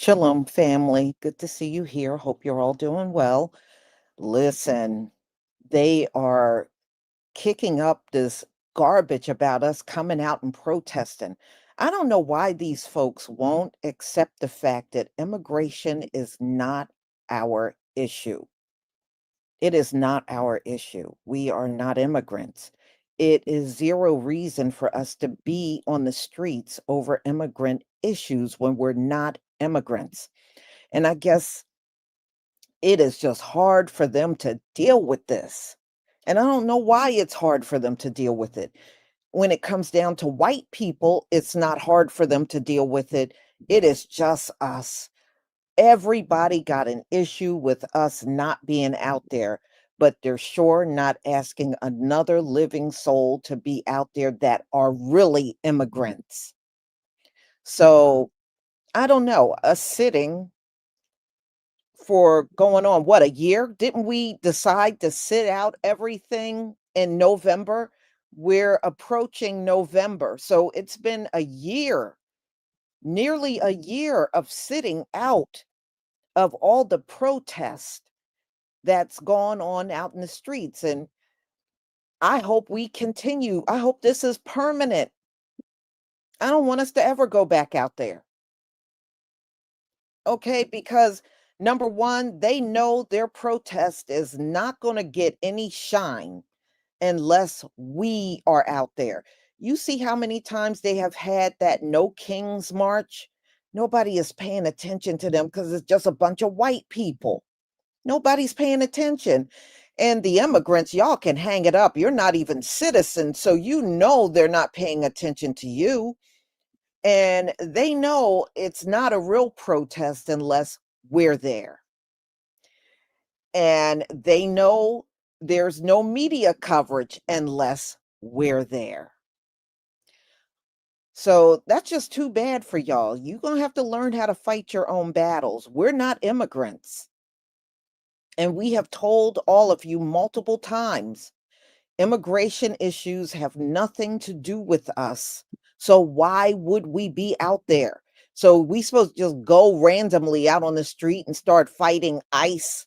Shalom, family. Good to see you here. Hope you're all doing well. Listen, they are kicking up this garbage about us coming out and protesting. I don't know why these folks won't accept the fact that immigration is not our issue. It is not our issue. We are not immigrants. It is zero reason for us to be on the streets over immigrant issues when we're not immigrants. And I guess it is just hard for them to deal with this. And I don't know why it's hard for them to deal with it. When it comes down to white people, it's not hard for them to deal with it. It is just us. Everybody got an issue with us not being out there, but they're sure not asking another living soul to be out there that are really immigrants. So I don't know, us sitting for going on what, a year? Didn't we decide to sit out everything in November? We're approaching November. So it's been a year, nearly a year of sitting out of all the protest that's gone on out in the streets. And I hope we continue. I hope this is permanent. I don't want us to ever go back out there. Okay, because number one, they know their protest is not going to get any shine unless we are out there. You see how many times they have had that No Kings March? Nobody is paying attention to them because it's just a bunch of white people. Nobody's paying attention. And the immigrants, y'all can hang it up. You're not even citizens, so you know they're not paying attention to you. And they know it's not a real protest unless we're there. And they know there's no media coverage unless we're there. So that's just too bad for y'all. You're going to have to learn how to fight your own battles. We're not immigrants. And we have told all of you multiple times, immigration issues have nothing to do with us. So why would we be out there? So we supposed to just go randomly out on the street and start fighting ICE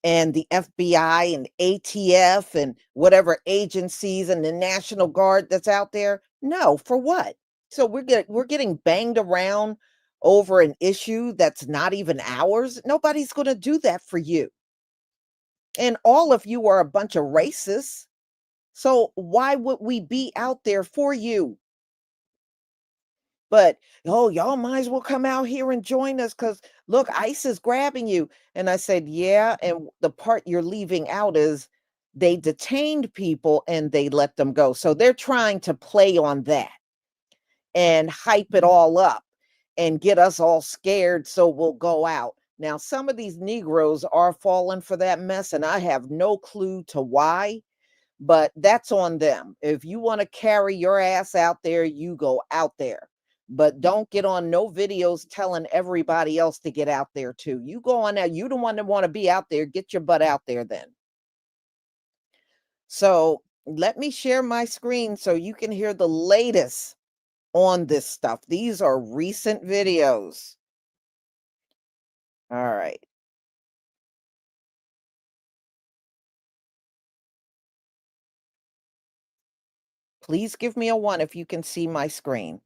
and the FBI and ATF and whatever agencies and the National Guard that's out there? No, for what? So we're getting banged around over an issue that's not even ours. Nobody's going to do that for you. And all of you are a bunch of racists. So why would we be out there for you? But, oh, y'all might as well come out here and join us because look, ICE is grabbing you. And I said, yeah. And the part you're leaving out is they detained people and they let them go. So they're trying to play on that and hype it all up and get us all scared so we'll go out. Now, some of these Negroes are falling for that mess, and I have no clue to why, but that's on them. If you want to carry your ass out there, you go out there. But don't get on no videos telling everybody else to get out there too. You go on there. You the one that want to be out there. Get your butt out there then. So let me share my screen so you can hear the latest on this stuff. These are recent videos. All right. Please give me a 1 if you can see my screen.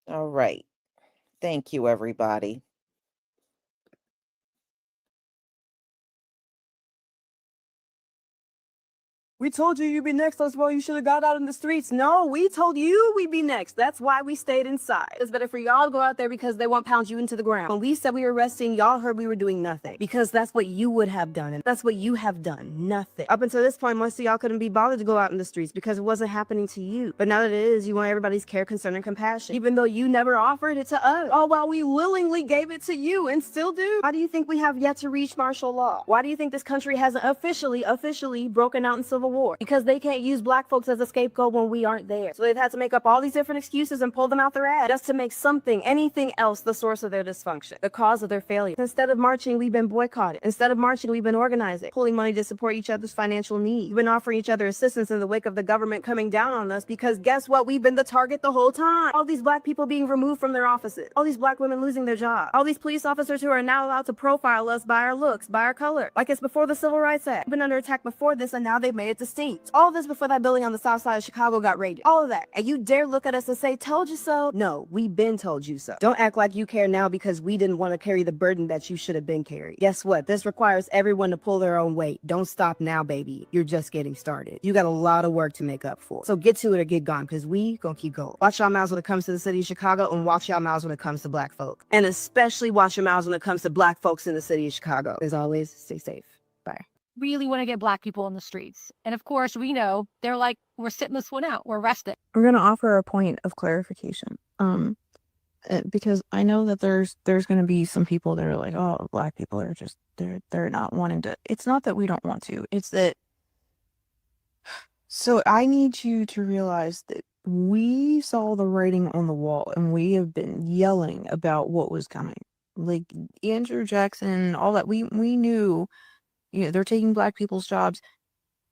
All right. Thank you, everybody. We told you you'd be next. That's why you should have got out in the streets. No, we told you we'd be next. That's why we stayed inside. It's better for y'all to go out there because they won't pound you into the ground. When we said we were resting, y'all heard we were doing nothing because that's what you would have done. And that's what you have done. Nothing. Up until this point, most of y'all couldn't be bothered to go out in the streets because it wasn't happening to you. But now that it is, you want everybody's care, concern, and compassion, even though you never offered it to us. All while we willingly gave it to you and still do. Why do you think we have yet to reach martial law? Why do you think this country hasn't officially broken out in civil War because they can't use black folks as a scapegoat when we aren't there. So they've had to make up all these different excuses and pull them out their ass just to make something, anything else, the source of their dysfunction, the cause of their failure. Instead of marching, we've been boycotted. Instead of marching, we've been organizing, pulling money to support each other's financial needs. We've been offering each other assistance in the wake of the government coming down on us because guess what? We've been the target the whole time. All these black people being removed from their offices, all these black women losing their jobs, all these police officers who are now allowed to profile us by our looks, by our color, like it's before the Civil Rights Act. We've been under attack before this and now they've made it distinct. All this before that building on the south side of Chicago got raided. All of that. And you dare look at us and say, told you so? No, we've been told you so. Don't act like you care now because we didn't want to carry the burden that you should have been carried. Guess what? This requires everyone to pull their own weight. Don't stop now, baby. You're just getting started. You got a lot of work to make up for. So get to it or get gone because we gonna keep going. Watch y'all mouths when it comes to the city of Chicago and watch y'all mouths when it comes to black folk. And especially watch your mouths when it comes to black folks in the city of Chicago. As always, stay safe. Bye. Really want to get black people on the streets. And of course, we know they're like, we're sitting this one out. We're resting. I'm going to offer a point of clarification. Because I know that there's going to be some people that are like, oh, black people are just, they're not wanting to. It's not that we don't want to. It's that. So I need you to realize that we saw the writing on the wall and we have been yelling about what was coming. Like Andrew Jackson, all that. We knew, they're taking black people's jobs.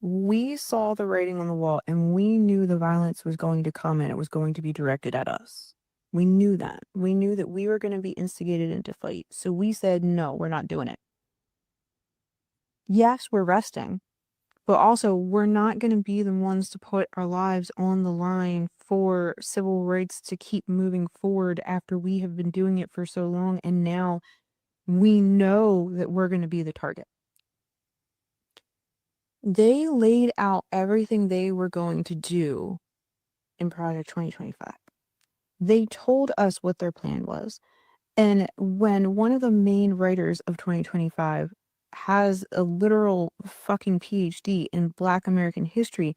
We saw the writing on the wall and we knew the violence was going to come and it was going to be directed at us. We knew that. We knew that we were going to be instigated into fight. So we said, no, we're not doing it. Yes, we're resting, but also we're not going to be the ones to put our lives on the line for civil rights to keep moving forward after we have been doing it for so long. And now we know that we're going to be the target. They laid out everything they were going to do in Project 2025. They told us what their plan was. And when one of the main writers of 2025 has a literal fucking PhD in Black American history,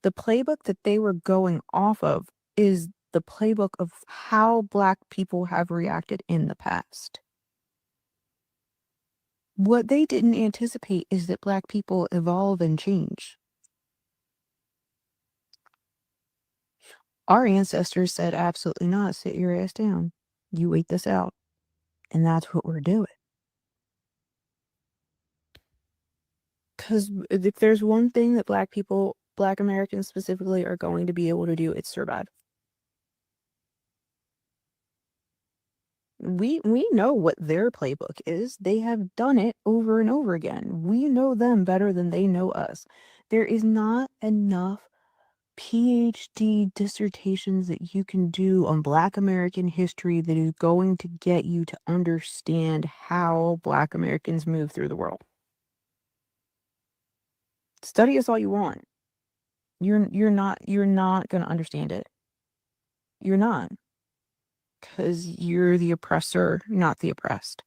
the playbook that they were going off of is the playbook of how Black people have reacted in the past. What they didn't anticipate is that Black people evolve and change. Our ancestors said, absolutely not, sit your ass down. You wait this out. And that's what we're doing. Because if there's one thing that Black people, Black Americans specifically, are going to be able to do, it's survive. We know what their playbook is. They have done it over and over again. We know them better than they know us. There is not enough PhD dissertations that you can do on Black American history that is going to get you to understand how Black Americans move through the world. Study us all you want. You're not going to understand it. You're not. Because you're the oppressor, not the oppressed.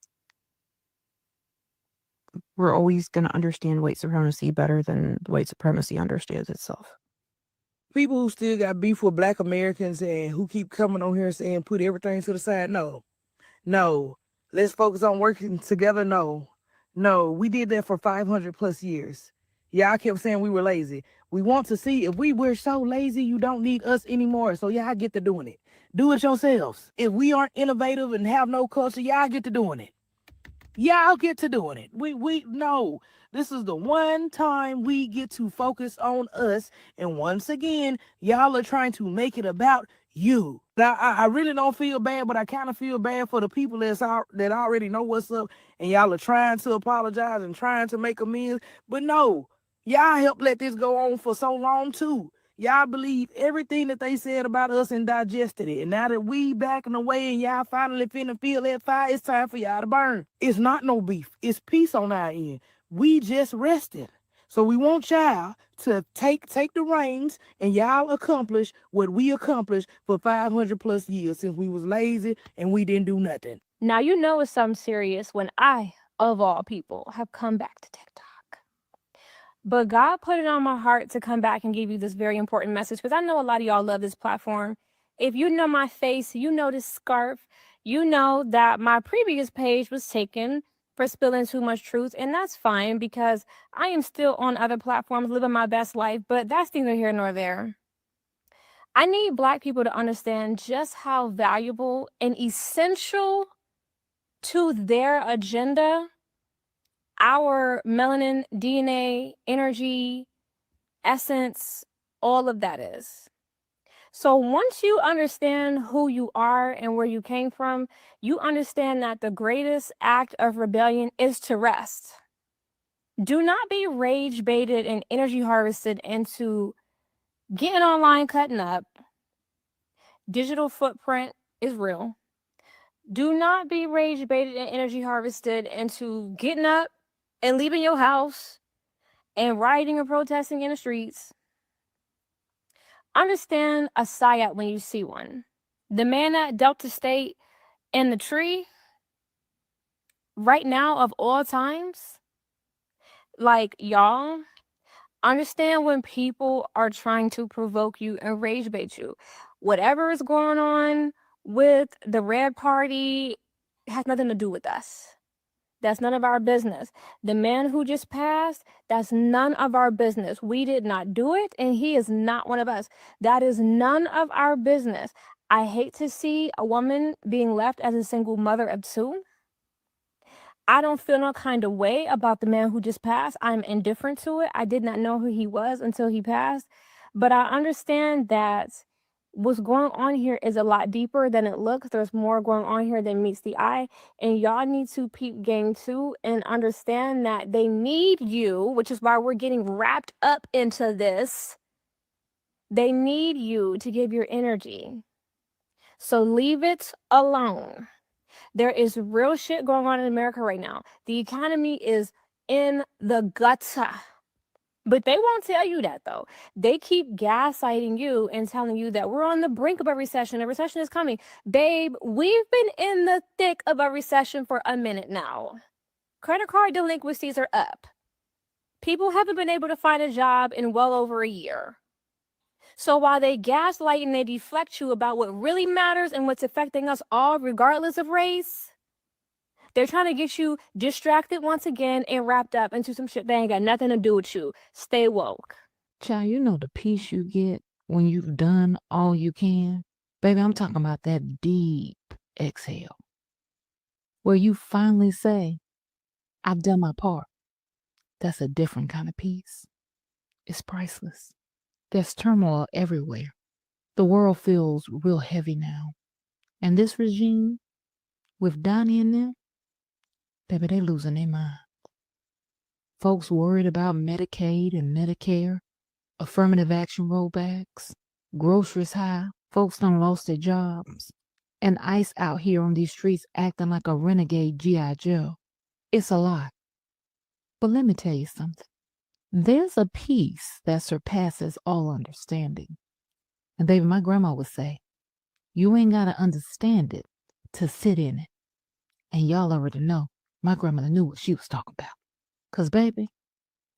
We're always going to understand white supremacy better than white supremacy understands itself. People who still got beef with Black Americans and who keep coming on here saying put everything to the side, no. Let's focus on working together, no. We did that for 500 plus years. Y'all kept saying we were lazy. We want to see if we're so lazy, you don't need us anymore. So y'all get to doing it. Do it yourselves. If we aren't innovative and have no culture, y'all get to doing it. Y'all get to doing it. We no. This is the one time we get to focus on us. And once again, y'all are trying to make it about you. Now, I really don't feel bad, but I kind of feel bad for the people that already know what's up. And y'all are trying to apologize and trying to make amends. But no, y'all helped let this go on for so long too. Y'all believe everything that they said about us and digested it. And now that we backing away and y'all finally finna feel that fire, it's time for y'all to burn. It's not no beef. It's peace on our end. We just rested. So we want y'all to take the reins and y'all accomplish what we accomplished for 500 plus years since we was lazy and we didn't do nothing. Now you know it's something serious when I, of all people, have come back to TikTok. But God put it on my heart to come back and give you this very important message because I know a lot of y'all love this platform. If you know my face, you know this scarf, you know that my previous page was taken for spilling too much truth, and that's fine because I am still on other platforms living my best life, but that's neither here nor there. I need Black people to understand just how valuable and essential to their agenda our melanin, DNA, energy, essence, all of that is. So once you understand who you are and where you came from, you understand that the greatest act of rebellion is to rest. Do not be rage baited and energy harvested into getting online, cutting up. Digital footprint is real. Do not be rage baited and energy harvested into getting up and leaving your house and rioting or protesting in the streets. Understand a psyop when you see one. The man at Delta State in the tree, right now of all times, like y'all, understand when people are trying to provoke you and rage bait you. Whatever is going on with the red party has nothing to do with us. That's none of our business. The man who just passed, that's none of our business. We did not do it, and he is not one of us. That is none of our business. I hate to see a woman being left as a single mother of two. I don't feel no kind of way about the man who just passed. I'm indifferent to it. I did not know who he was until he passed. But I understand that what's going on here is a lot deeper than it looks. There's more going on here than meets the eye. And y'all need to peep game too and understand that they need you, which is why we're getting wrapped up into this. They need you to give your energy. So leave it alone. There is real shit going on in America right now. The economy is in the gutter. But they won't tell you that though. They keep gaslighting you and telling you that we're on the brink of a recession. A recession is coming. Babe, we've been in the thick of a recession for a minute now. Credit card delinquencies are up. People haven't been able to find a job in well over a year. So while they gaslight and they deflect you about what really matters and what's affecting us all, regardless of race, they're trying to get you distracted once again and wrapped up into some shit that ain't got nothing to do with you. Stay woke. Child, you know the peace you get when you've done all you can? Baby, I'm talking about that deep exhale where you finally say, I've done my part. That's a different kind of peace. It's priceless. There's turmoil everywhere. The world feels real heavy now. And this regime, with Donnie and them, baby, they losing their mind. Folks worried about Medicaid and Medicare, affirmative action rollbacks, groceries high, folks done lost their jobs, and ICE out here on these streets acting like a renegade G.I. Joe. It's a lot. But let me tell you something. There's a peace that surpasses all understanding. And baby, my grandma would say, you ain't got to understand it to sit in it. And y'all already know, my grandmother knew what she was talking about. 'Cause baby,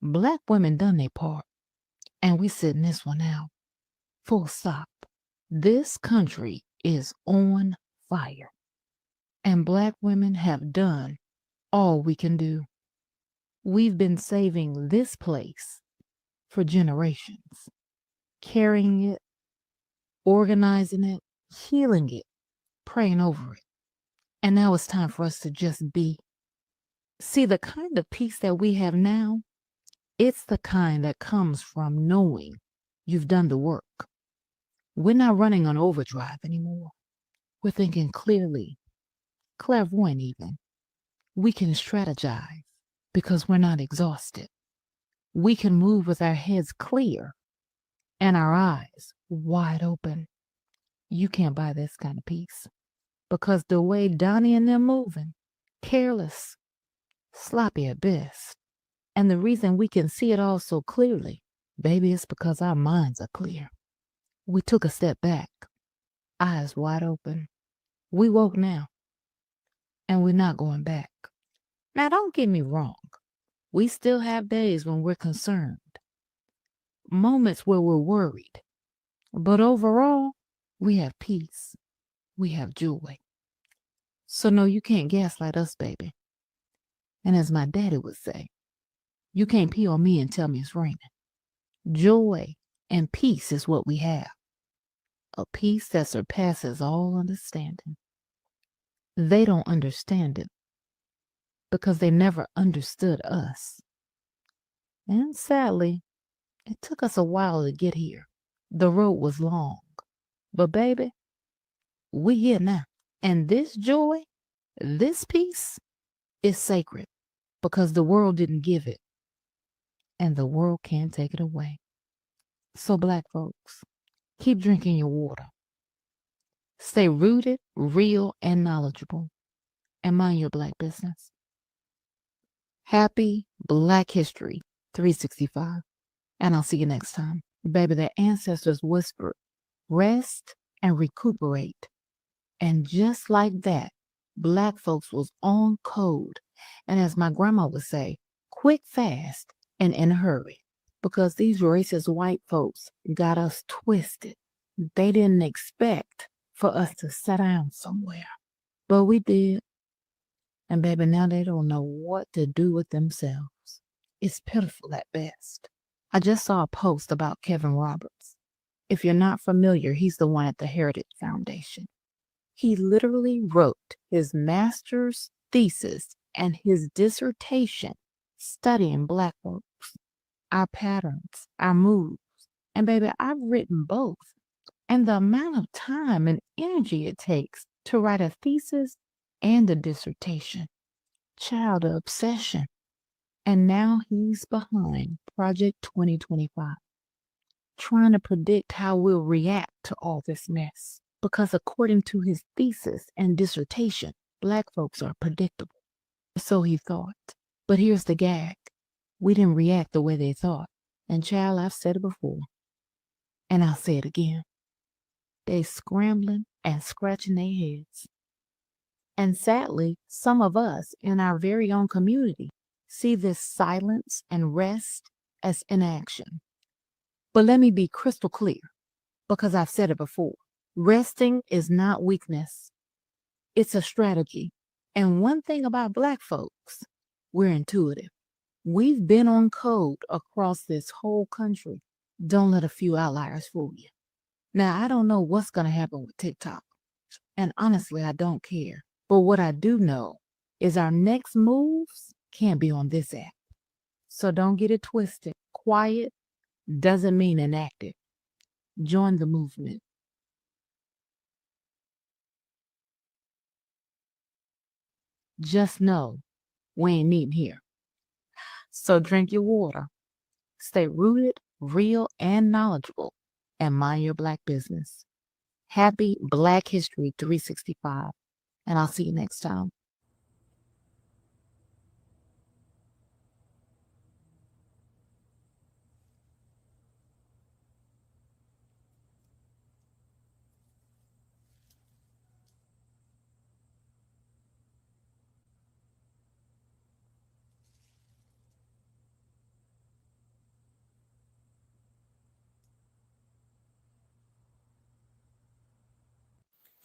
Black women done their part. And we sitting this one out. Full stop. This country is on fire. And Black women have done all we can do. We've been saving this place for generations. Carrying it, organizing it, healing it, praying over it. And now it's time for us to just be. See, the kind of peace that we have now, it's the kind that comes from knowing you've done the work. We're not running on overdrive anymore. We're thinking clearly, clairvoyant even. We can strategize because we're not exhausted. We can move with our heads clear and our eyes wide open. You can't buy this kind of peace because the way Donnie and them moving, careless, sloppy at best. And the reason we can see it all so clearly, baby, is because our minds are clear. We took a step back, eyes wide open. We woke now, and we're not going back. Now, don't get me wrong. We still have days when we're concerned, moments where we're worried. But overall, we have peace. We have joy. So no, you can't gaslight us, baby. And as my daddy would say, you can't pee on me and tell me it's raining. Joy and peace is what we have. A peace that surpasses all understanding. They don't understand it because they never understood us. And sadly, it took us a while to get here. The road was long. But baby, we here now. And this joy, this peace is sacred because the world didn't give it. And the world can't take it away. So black folks, keep drinking your water. Stay rooted, real, and knowledgeable. And mind your black business. Happy Black History 365. And I'll see you next time. Baby, their ancestors whispered, rest and recuperate. And just like that, black folks was on code. And as my grandma would say, quick, fast, and in a hurry. Because these racist white folks got us twisted. They didn't expect for us to sit down somewhere. But we did. And baby, now they don't know what to do with themselves. It's pitiful at best. I just saw a post about Kevin Roberts. If you're not familiar, he's the one at the Heritage Foundation. He literally wrote his master's thesis and his dissertation studying black folks, our patterns, our moves. And baby, I've written both. And the amount of time and energy it takes to write a thesis and a dissertation. Child obsession. And now he's behind Project 2025, trying to predict how we'll react to all this mess. Because according to his thesis and dissertation, black folks are predictable. So he thought. But here's the gag. We didn't react the way they thought. And child, I've said it before. And I'll say it again. They scrambling and scratching their heads. And sadly, some of us in our very own community see this silence and rest as inaction. But let me be crystal clear, because I've said it before. Resting is not weakness. It's a strategy. And one thing about black folks, we're intuitive. We've been on code across this whole country. Don't let a few outliers fool you. Now, I don't know what's going to happen with TikTok. And honestly, I don't care. But what I do know is our next moves can't be on this app. So don't get it twisted. Quiet doesn't mean inactive. Join the movement. Just know we ain't meeting here. So drink your water. Stay rooted, real, and knowledgeable. And mind your black business. Happy Black History 365. And I'll see you next time.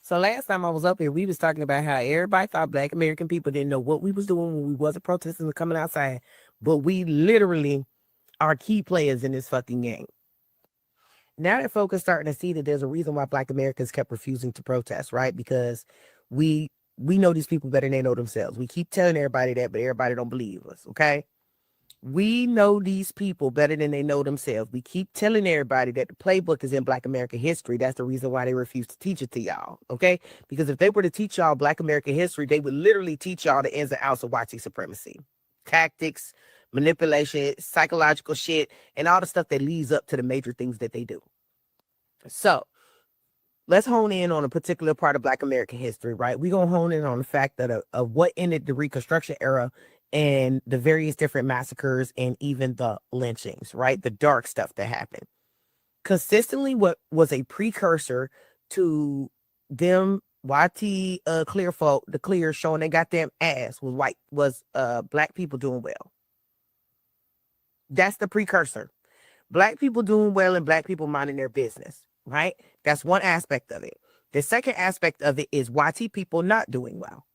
So last time I was up here, we was talking about how everybody thought black American people didn't know what we was doing when we wasn't protesting and coming outside. But we literally are key players in this fucking game. Now that folks are starting to see that there's a reason why black Americans kept refusing to protest, right? Because we know these people better than they know themselves. We keep telling everybody that, but everybody don't believe us, okay? We know these people better than they know themselves. We keep telling everybody that the playbook is in Black American history. That's the reason why they refuse to teach it to y'all, okay? Because if they were to teach y'all Black American history, they would literally teach y'all the ins and outs of white supremacy, tactics, manipulation, psychological shit, and all the stuff that leads up to the major things that they do. So let's hone in on a particular part of Black American history, right? We're going to hone in on the fact that of what ended the Reconstruction era and the various different massacres and even the lynchings, right? The dark stuff that happened. Consistently, what was a precursor to them YT clear folk, the clear showing they got them ass was black people doing well. That's the precursor. Black people doing well and black people minding their business, right? That's one aspect of it. The second aspect of it is YT people not doing well.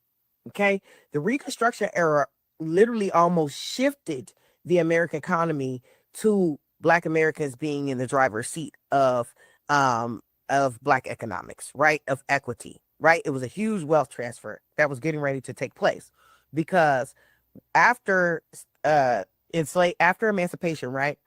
Okay, the Reconstruction era literally almost shifted the American economy to Black Americans being in the driver's seat of Black economics, right? Of equity, right? It was a huge wealth transfer that was getting ready to take place because after after emancipation, right?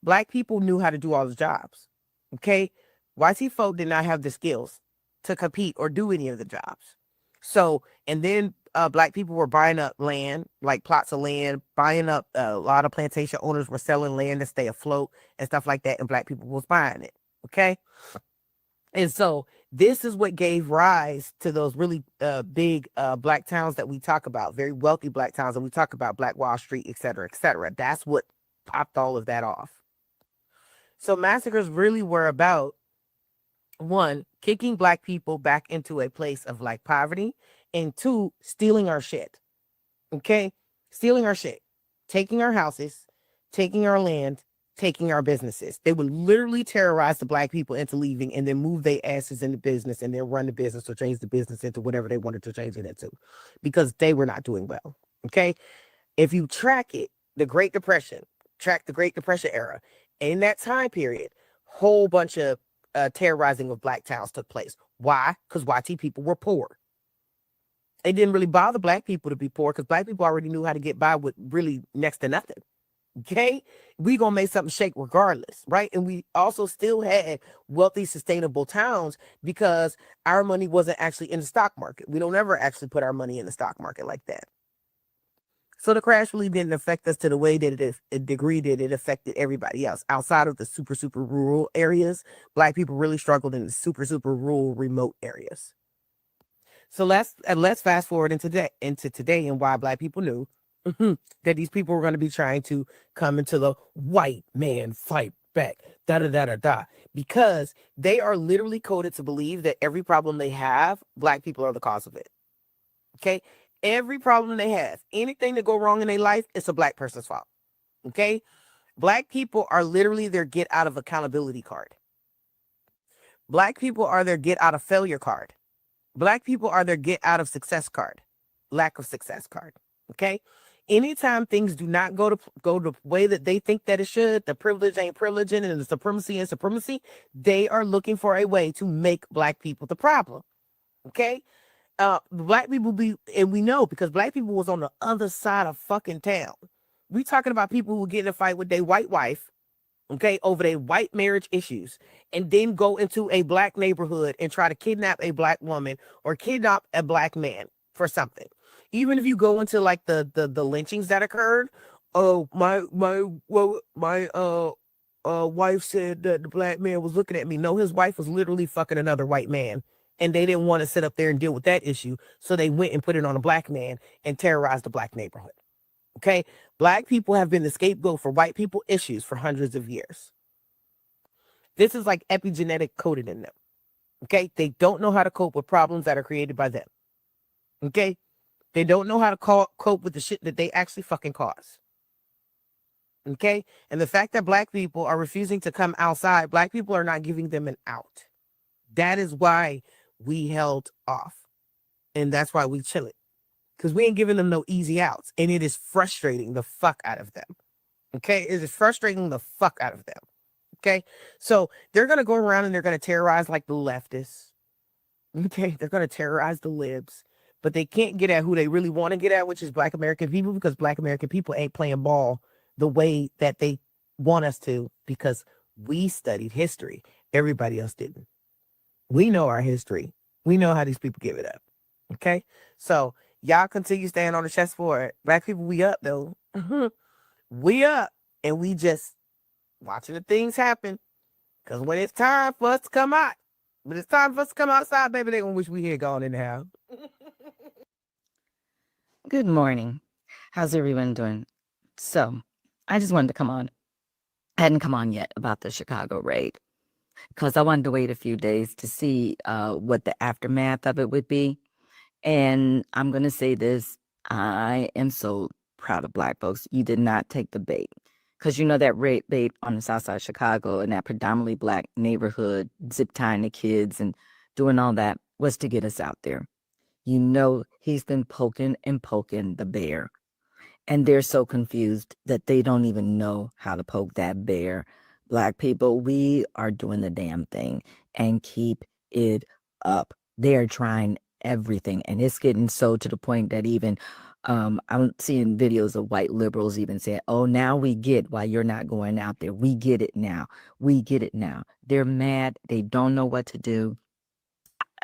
Black people knew how to do all the jobs. Okay. White folk did not have the skills to compete or do any of the jobs. So, and then Black people were buying up land, like plots of land, buying up a lot of plantation owners were selling land to stay afloat and stuff like that. And Black people was buying it. Okay. And so this is what gave rise to those really big Black towns that we talk about, very wealthy Black towns. And we talk about Black Wall Street, et cetera, et cetera. That's what popped all of that off. So massacres really were about, one, kicking Black people back into a place of like poverty, and two, stealing our shit. Okay? Stealing our shit, taking our houses, taking our land, taking our businesses. They would literally terrorize the Black people into leaving and then move their asses into business and then run the business or change the business into whatever they wanted to change it into because they were not doing well. Okay? If you track it, the Great Depression, track the Great Depression era, in that time period, whole bunch of terrorizing of Black towns took place. Why? Because YT people were poor. It didn't really bother Black people to be poor because Black people already knew how to get by with really next to nothing. Okay, we gonna make something shake regardless, right? And we also still had wealthy, sustainable towns because our money wasn't actually in the stock market. We don't ever actually put our money in the stock market like that. So the crash really didn't affect us to the way that it degree that it affected everybody else. Outside of the super, super rural areas, Black people really struggled in the super, super rural, remote areas. So let's fast forward into today and why Black people knew that these people were going to be trying to come into the white man fight back, da da da da da, because they are literally coded to believe that every problem they have, Black people are the cause of it. Okay. Every problem they have, anything that go wrong in their life, it's a Black person's fault. Okay. Black people are literally their get out of accountability card. Black people are their get out of failure card. Black people are their get out of success card, lack of success card. Okay. Anytime things do not go the way that they think that it should, the privilege ain't privileging and the supremacy ain't supremacy, they are looking for a way to make Black people the problem. Okay. Black people and we know because Black people was on the other side of fucking town. We talking about people who get in a fight with their white wife, okay, over their white marriage issues, and then go into a Black neighborhood and try to kidnap a Black woman or kidnap a Black man for something. Even if you go into like the lynchings that occurred, oh my wife said that the Black man was looking at me. No, his wife was literally fucking another white man. And they didn't want to sit up there and deal with that issue. So they went and put it on a Black man and terrorized the Black neighborhood. Okay. Black people have been the scapegoat for white people issues for hundreds of years. This is like epigenetic coded in them. Okay. They don't know how to cope with problems that are created by them. Okay. They don't know how to cope with the shit that they actually fucking cause. Okay. And the fact that Black people are refusing to come outside, Black people are not giving them an out. That is why we held off. And that's why we chill it. Because we ain't giving them no easy outs. And it is frustrating the fuck out of them. Okay. It is frustrating the fuck out of them. Okay. So they're going to go around and they're going to terrorize like the leftists. Okay. They're going to terrorize the libs. But they can't get at who they really want to get at, which is Black American people, because Black American people ain't playing ball the way that they want us to, because we studied history. Everybody else didn't. We know our history. We know how these people give it up. Okay. So y'all continue staying on the chessboard. Black people, we up though. We up, and we just watching the things happen. Because when it's time for us to come out, when it's time for us to come outside, baby, they gonna wish we had gone in the house. Good morning. How's everyone doing? So, I just wanted to come on. I hadn't come on yet about the Chicago raid because I wanted to wait a few days to see what the aftermath of it would be. And I'm going to say this. I am so proud of Black folks. You did not take the bait, because you know that raid bait on the south side of Chicago in that predominantly Black neighborhood, zip tying the kids and doing all that, was to get us out there. You know, he's been poking and poking the bear. And they're so confused that they don't even know how to poke that bear. Black people, we are doing the damn thing and keep it up. They are trying everything. And it's getting so to the point that even I'm seeing videos of white liberals even saying, oh, now we get why you're not going out there. We get it now. We get it now. They're mad. They don't know what to do.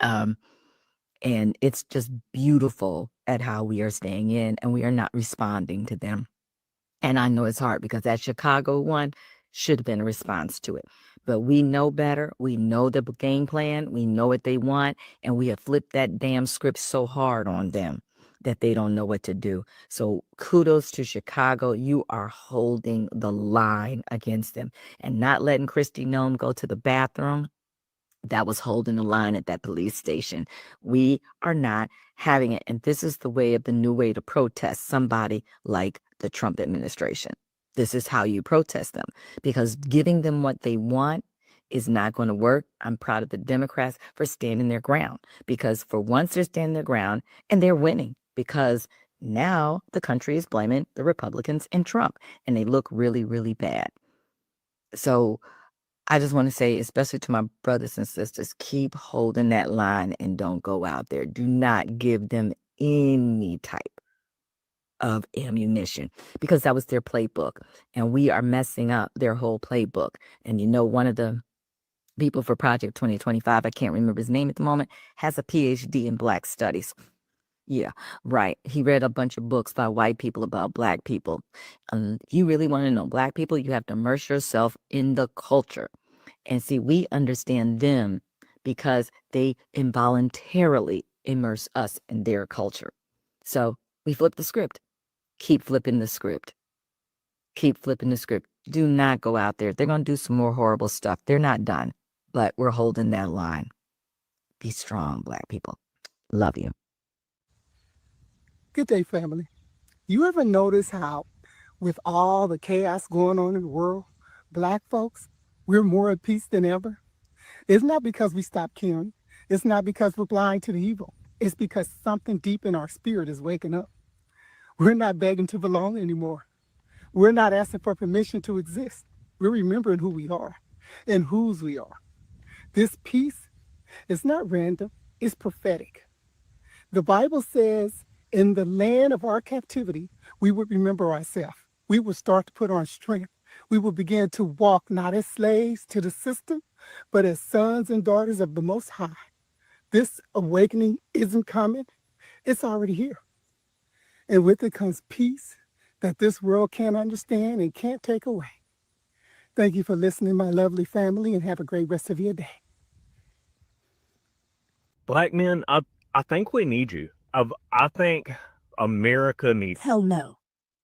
And it's just beautiful at how we are staying in and we are not responding to them. And I know it's hard because that Chicago one should have been a response to it. But we know better. We know the game plan. We know what they want. And we have flipped that damn script so hard on them that they don't know what to do. So kudos to Chicago. You are holding the line against them and not letting Christy Nome go to the bathroom. That was holding the line at that police station. We are not having it. And this is the way of the new way to protest somebody like the Trump administration. This is how you protest them because giving them what they want is not going to work. I'm proud of the Democrats for standing their ground because for once they're standing their ground and they're winning because now the country is blaming the Republicans and Trump and they look really, really bad. So I just want to say, especially to my brothers and sisters, keep holding that line and don't go out there. Do not give them any type of ammunition because that was their playbook. And we are messing up their whole playbook. And you know, one of the people for Project 2025, I can't remember his name at the moment, has a PhD in Black studies. Yeah, right. He read a bunch of books by white people about Black people. If you really want to know Black people, you have to immerse yourself in the culture. And see, we understand them because they involuntarily immerse us in their culture. So we flip the script. Keep flipping the script. Keep flipping the script. Do not go out there. They're going to do some more horrible stuff. They're not done, but we're holding that line. Be strong, Black people. Love you. Good day, family. You ever notice how, with all the chaos going on in the world, Black folks, we're more at peace than ever? It's not because we stopped caring. It's not because we're blind to the evil. It's because something deep in our spirit is waking up. We're not begging to belong anymore. We're not asking for permission to exist. We're remembering who we are and whose we are. This peace is not random, it's prophetic. The Bible says, in the land of our captivity, we would remember ourselves. We would start to put on strength. We will begin to walk not as slaves to the system, but as sons and daughters of the Most High. This awakening isn't coming, it's already here. And with it comes peace that this world can't understand and can't take away. Thank you for listening, my lovely family, and have a great rest of your day. Black men, I think we need you. I think America needs. Hell no.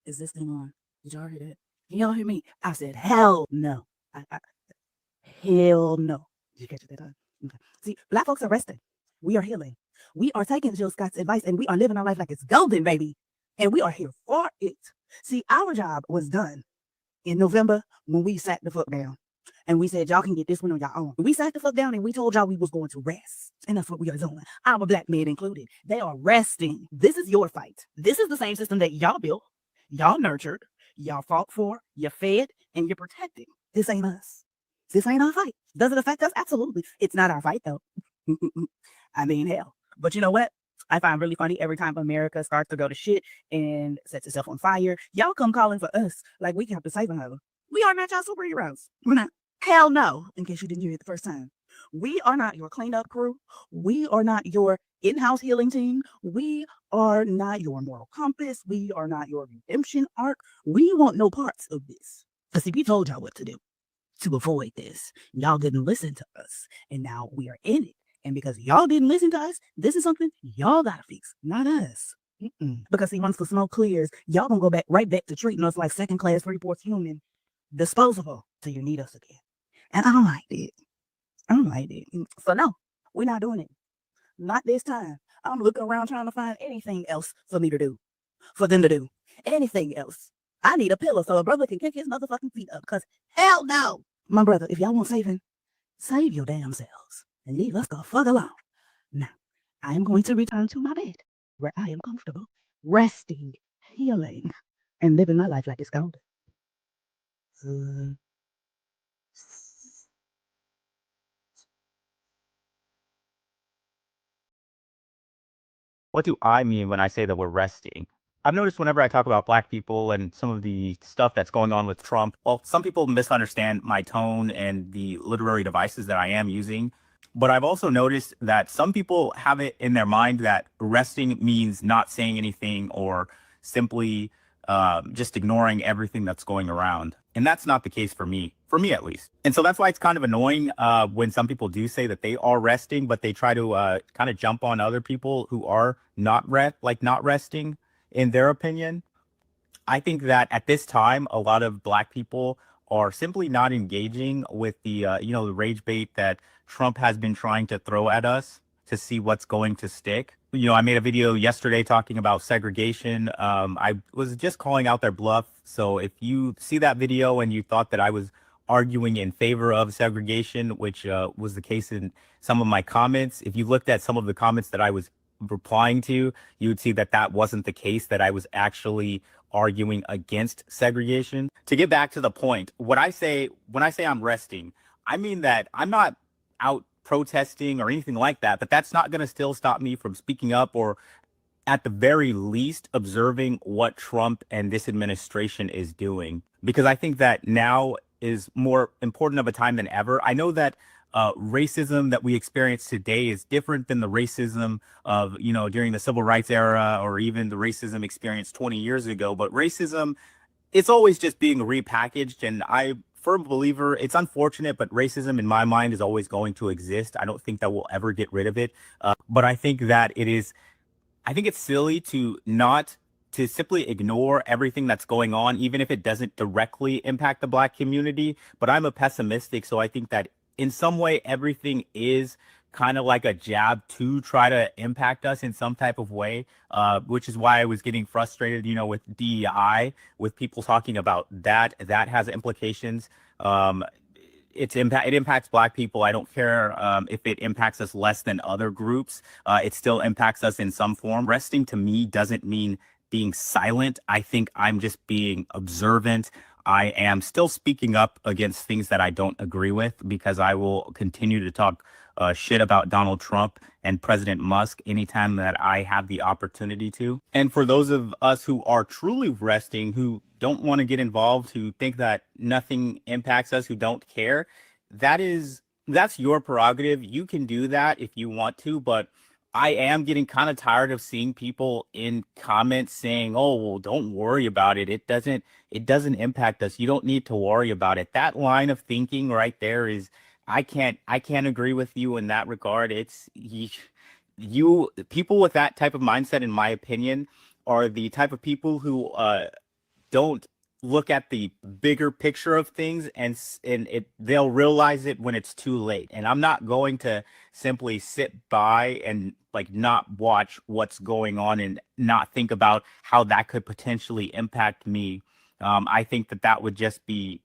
Is this thing on? Did y'all hear that? Can y'all hear me? I said hell no. Hell no. Did you catch it that time? Okay. See, Black folks are resting. We are healing. We are taking Jill Scott's advice and we are living our life like it's golden, baby. And we are here for it. See, our job was done in November when we sat the fuck down. And we said, y'all can get this one on your own. We sat the fuck down and we told y'all we was going to rest. And that's what we are doing. Our Black men included. They are resting. This is your fight. This is the same system that y'all built, y'all nurtured, y'all fought for, you fed, and you're protecting. This ain't us. This ain't our fight. Does it affect us? Absolutely. It's not our fight, though. I mean, hell. But you know what? I find really funny every time America starts to go to shit and sets itself on fire. Y'all come calling for us like we have to save her. We are not y'all superheroes. We're not. Hell no, in case you didn't hear it the first time. We are not your cleanup crew. We are not your in-house healing team. We are not your moral compass. We are not your redemption arc. We want no parts of this. Because see, we told y'all what to do to avoid this. Y'all didn't listen to us. And now we are in it. And because y'all didn't listen to us, this is something y'all gotta fix, not us. Because see, once the smoke clears, y'all gonna go right back to treating us like second-class, three-fourths human, disposable, till you need us again. And I don't like it. I don't like it. So no, we're not doing it. Not this time. I'm looking around trying to find anything else for me to do. For them to do. Anything else. I need a pillow so a brother can kick his motherfucking feet up. Because hell no. My brother, if y'all want saving, save your damn selves. And leave us the fuck alone. Now, I am going to return to my bed where I am comfortable, resting, healing. and living my life like it's golden. Uh, What do I mean when I say that we're resting? I've noticed whenever I talk about black people and some of the stuff that's going on with Trump, well, some people misunderstand my tone and the literary devices that I am using. But I've also noticed that some people have it in their mind that resting means not saying anything or simply just ignoring everything that's going around. And that's not the case for me at least. And so that's why it's kind of annoying when some people do say that they are resting, but they try to kind of jump on other people who are not resting in their opinion. I think that at this time, a lot of black people are simply not engaging with the rage bait that Trump has been trying to throw at us to see what's going to stick. I made a video yesterday talking about segregation. I was just calling out their bluff. So if you see that video and you thought that I was arguing in favor of segregation, which was the case in some of my comments, if you looked at some of the comments that I was replying to, you would see that that wasn't the case, that I was actually arguing against segregation. To get back to the point, when I say I'm resting, I mean that I'm not out protesting or anything like that, but that's not going to still stop me from speaking up or at the very least observing what Trump and this administration is doing, because I think that now is more important of a time than ever. I know that racism that we experience today is different than the racism of, during the civil rights era or even the racism experienced 20 years ago. But racism, it's always just being repackaged. And firm believer, it's unfortunate, but racism in my mind is always going to exist. I don't think that we'll ever get rid of it. But I think it's silly to simply ignore everything that's going on, even if it doesn't directly impact the black community. But I'm a pessimistic, so I think that in some way everything is kind of like a jab to try to impact us in some type of way, which is why I was getting frustrated, with DEI, with people talking about that has implications. Um, it impacts black people. I don't care if it impacts us less than other groups. It still impacts us in some form. Resting to me doesn't mean being silent. I think I'm just being observant. I am still speaking up against things that I don't agree with, because I will continue to talk shit about Donald Trump and President Musk anytime that I have the opportunity to. And for those of us who are truly resting, who don't want to get involved, who think that nothing impacts us, who don't care, that's your prerogative. You can do that if you want to, but I am getting kind of tired of seeing people in comments saying, "Oh, well, don't worry about it. It doesn't impact us. You don't need to worry about it." That line of thinking right there is, I can't agree with you in that regard. It's you people with that type of mindset, in my opinion, are the type of people who don't look at the bigger picture of things, and they'll realize it when it's too late. And I'm not going to simply sit by and like not watch what's going on and not think about how that could potentially impact me. I think that would just be,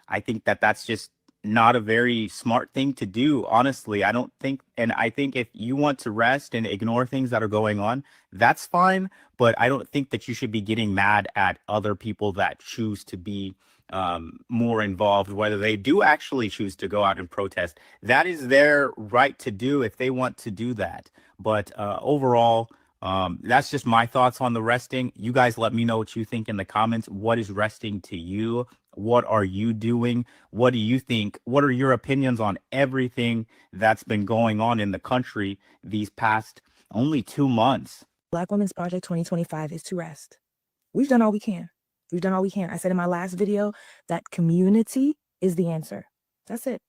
I think that that's just not a very smart thing to do, honestly. I don't think, and I think if you want to rest and ignore things that are going on, that's fine. But I don't think that you should be getting mad at other people that choose to be more involved, whether they do actually choose to go out and protest. That is their right to do if they want to do that. But overall, that's just my thoughts on the resting. You guys let me know what you think in the comments. What is resting to you? What are you doing? What do you think? What are your opinions on everything that's been going on in the country these past only 2 months? Black Women's Project 2025 is to rest. We've done all we can. We've done all we can. I said in my last video that community is the answer. That's it.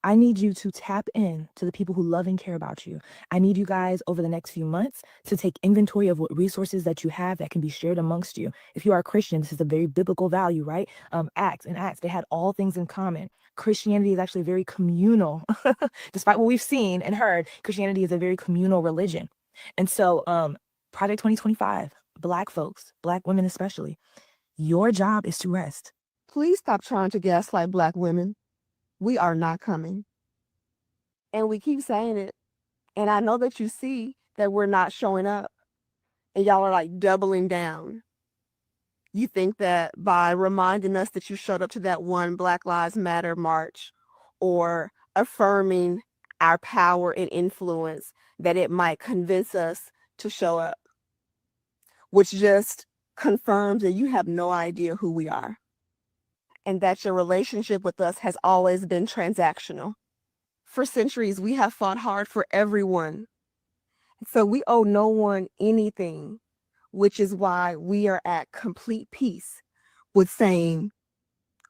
I need you to tap in to the people who love and care about you. I need you guys over the next few months to take inventory of what resources that you have that can be shared amongst you. If you are a Christian, this is a very biblical value, right? Acts, they had all things in common. Christianity is actually very communal. Despite what we've seen and heard, Christianity is a very communal religion. And so Project 2025, Black folks, Black women especially, your job is to rest. Please stop trying to gaslight Black women. We are not coming. And we keep saying it. And I know that you see that we're not showing up. And y'all are like doubling down. You think that by reminding us that you showed up to that one Black Lives Matter march or affirming our power and influence, that it might convince us to show up, which just confirms that you have no idea who we are and that your relationship with us has always been transactional. For centuries, we have fought hard for everyone. So we owe no one anything, which is why we are at complete peace with saying,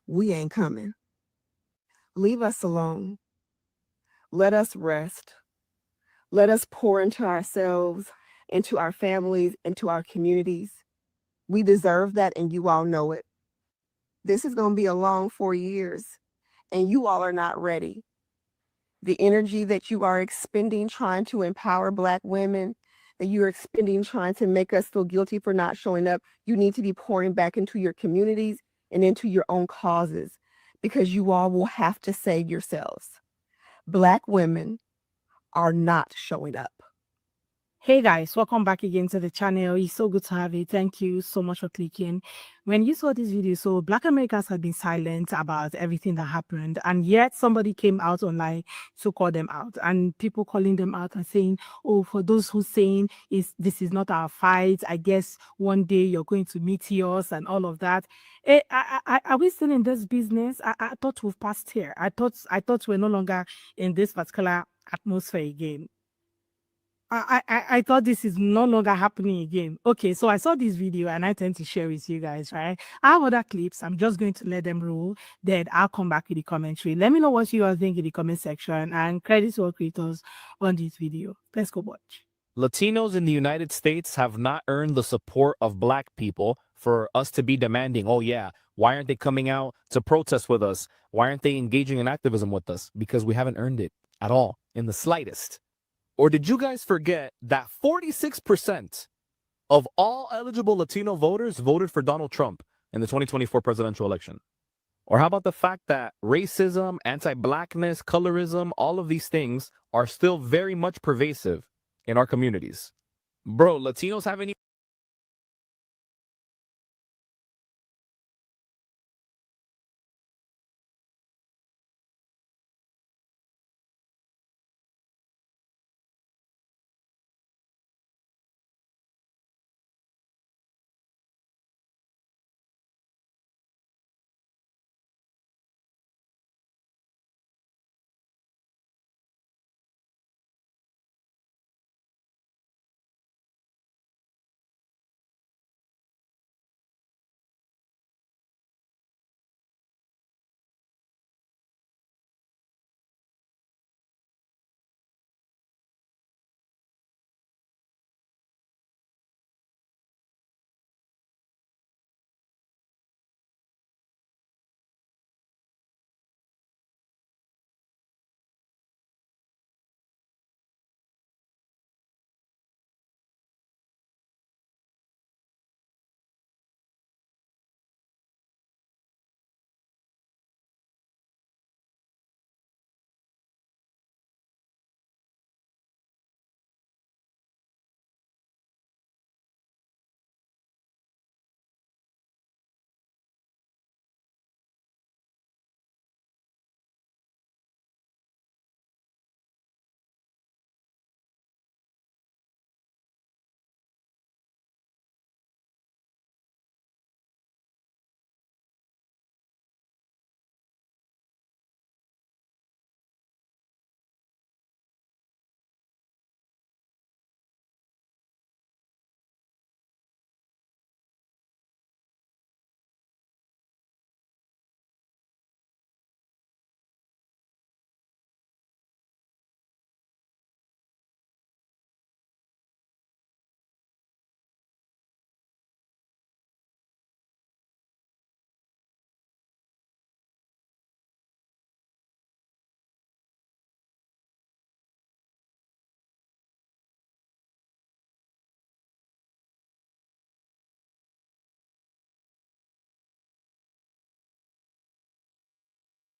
we ain't coming. Leave us alone. Let us rest. Let us pour into ourselves, into our families, into our communities. We deserve that, and you all know it. This is going to be a long 4 years, and you all are not ready. The energy that you are expending trying to empower Black women, that you are expending trying to make us feel guilty for not showing up, you need to be pouring back into your communities and into your own causes, because you all will have to save yourselves. Black women are not showing up. Hey guys, welcome back again to the channel. It's so good to have you. Thank you so much for clicking. When you saw this video, so Black Americans have been silent about everything that happened, and yet somebody came out online to call them out, and people calling them out and saying, oh, for those who saying this is not our fight, I guess one day you're going to meet us and all of that. Are we still in this business? I thought we've passed here. I thought we're no longer in this particular atmosphere again. I thought this is no longer happening again. Okay, so I saw this video and I tend to share with you guys, right? I have other clips. I'm just going to let them roll. Then I'll come back with the commentary. Let me know what you all think in the comment section, and credit to all creators on this video. Let's go watch. Latinos in the United States have not earned the support of Black people for us to be demanding, oh yeah, why aren't they coming out to protest with us? Why aren't they engaging in activism with us? Because we haven't earned it at all, in the slightest. Or did you guys forget that 46% of all eligible Latino voters voted for Donald Trump in the 2024 presidential election? Or how about the fact that racism, anti-Blackness, colorism, all of these things are still very much pervasive in our communities? Bro, Latinos haven't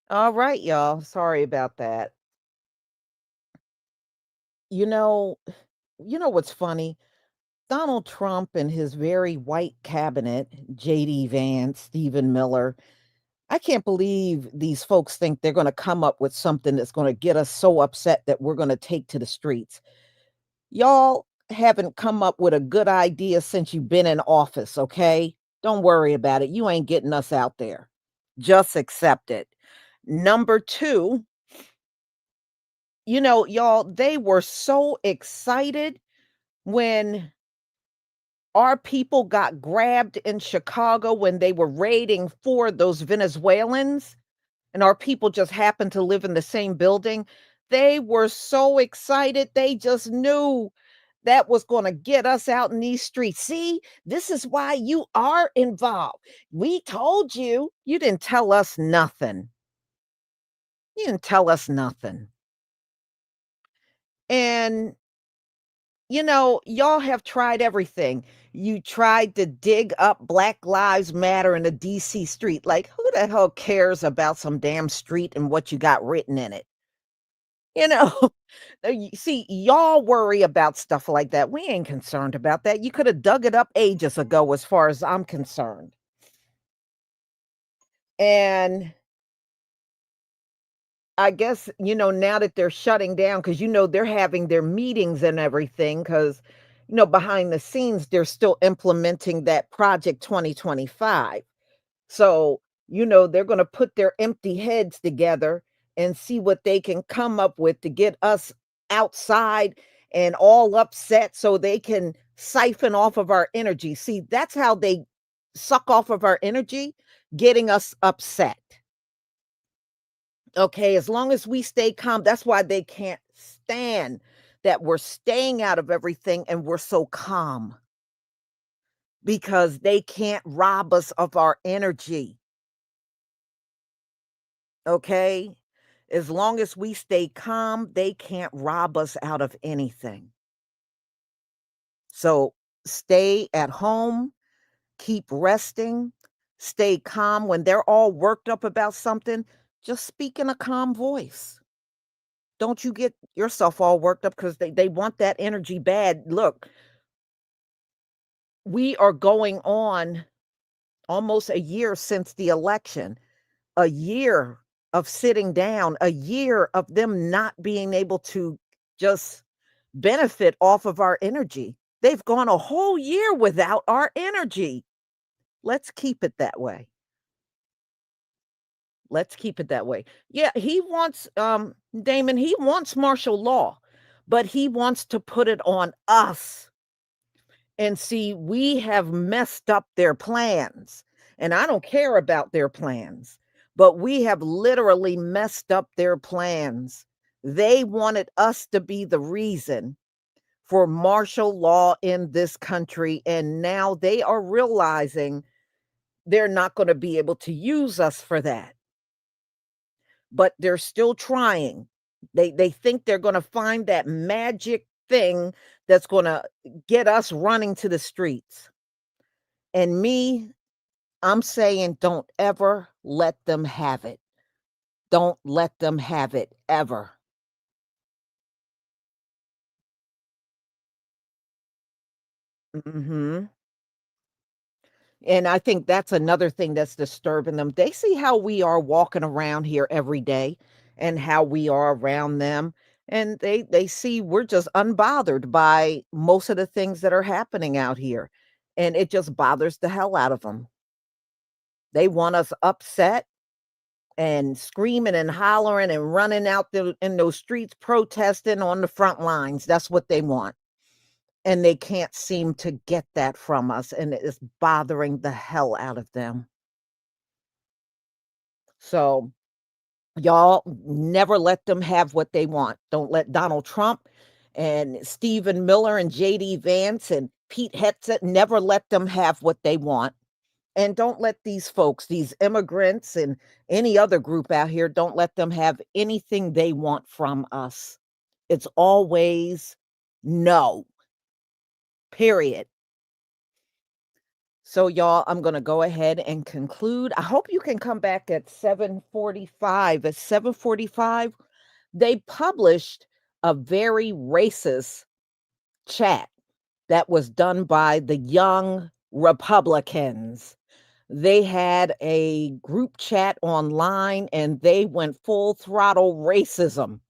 All right, y'all. Sorry about that. You know, you know what's funny? Donald Trump and his very white cabinet, J.D. Vance, Stephen Miller, I can't believe these folks think they're going to come up with something that's going to get us so upset that we're going to take to the streets. Y'all haven't come up with a good idea since you've been in office, okay? Don't worry about it. You ain't getting us out there. Just accept it. Number two, y'all, they were so excited when our people got grabbed in Chicago when they were raiding for those Venezuelans, and our people just happened to live in the same building. They were so excited. They just knew that was going to get us out in these streets. See, this is why you are involved. We told you. You didn't tell us nothing. You didn't tell us nothing. And y'all have tried everything. You tried to dig up Black Lives Matter in a DC street. Like, who the hell cares about some damn street and what you got written in it? You know, see, y'all worry about stuff like that. We ain't concerned about that. You could have dug it up ages ago, as far as I'm concerned. And I guess, now that they're shutting down, because, they're having their meetings and everything, because, behind the scenes, they're still implementing that Project 2025. So, they're going to put their empty heads together and see what they can come up with to get us outside and all upset so they can siphon off of our energy. See, that's how they suck off of our energy, getting us upset. Okay, as long as we stay calm, that's why they can't stand that we're staying out of everything and we're so calm, because they can't rob us of our energy. Okay, as long as we stay calm, they can't rob us out of anything. So stay at home, keep resting, stay calm. When they're all worked up about something, just speak in a calm voice. Don't you get yourself all worked up, because they want that energy bad. Look, we are going on almost a year since the election, a year of sitting down, a year of them not being able to just benefit off of our energy. They've gone a whole year without our energy. Let's keep it that way. Let's keep it that way. Yeah, he wants, Damon, he wants martial law, but he wants to put it on us. And see, we have messed up their plans. And I don't care about their plans, but we have literally messed up their plans. They wanted us to be the reason for martial law in this country. And now they are realizing they're not going to be able to use us for that. But they're still trying. They think they're going to find that magic thing that's going to get us running to the streets. And me, I'm saying don't ever let them have it. Don't let them have it ever. Mhm. And I think that's another thing that's disturbing them. They see how we are walking around here every day and how we are around them. And they see we're just unbothered by most of the things that are happening out here. And it just bothers the hell out of them. They want us upset and screaming and hollering and running out there in those streets protesting on the front lines. That's what they want. And they can't seem to get that from us, and it is bothering the hell out of them. So, y'all never let them have what they want. Don't let Donald Trump and Stephen Miller and JD Vance and Pete Hegseth, never let them have what they want. And don't let these folks, these immigrants and any other group out here, don't let them have anything they want from us. It's always no, period. So, y'all, I'm going to go ahead and conclude. I hope you can come back at 7:45. At 7:45, they published a very racist chat. that was done by the young Republicans. They had a group chat online and they went full throttle racism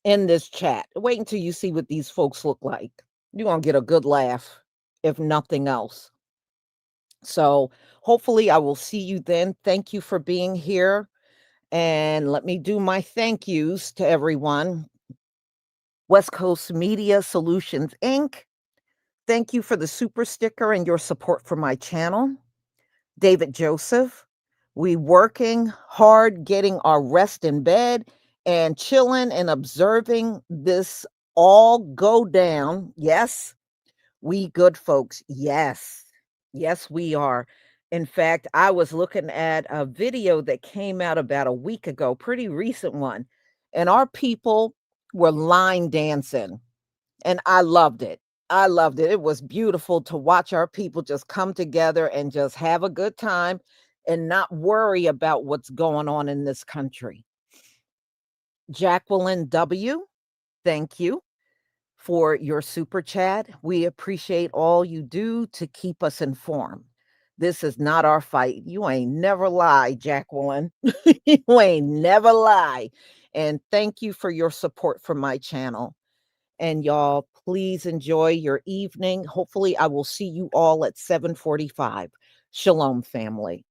in this chat. Wait until you see what these folks look like. You're going to get a good laugh, if nothing else. So hopefully I will see you then. Thank you for being here. And let me do my thank yous to everyone. West Coast Media Solutions, Inc. Thank you for the super sticker and your support for my channel. David Joseph, we working hard, getting our rest in bed and chilling and observing this all go down. Yes, we good folks. Yes, yes, we are. In fact, I was looking at a video that came out about a week ago, pretty recent one, and our people were line dancing, and I loved it. I loved it. It was beautiful to watch our people just come together and just have a good time and not worry about what's going on in this country. Jacqueline W., thank you for your super chat. We appreciate all you do to keep us informed. This is not our fight. You ain't never lie, Jacqueline. You ain't never lie. And thank you for your support for my channel. And y'all, please enjoy your evening. Hopefully, I will see you all at 7:45. Shalom, family.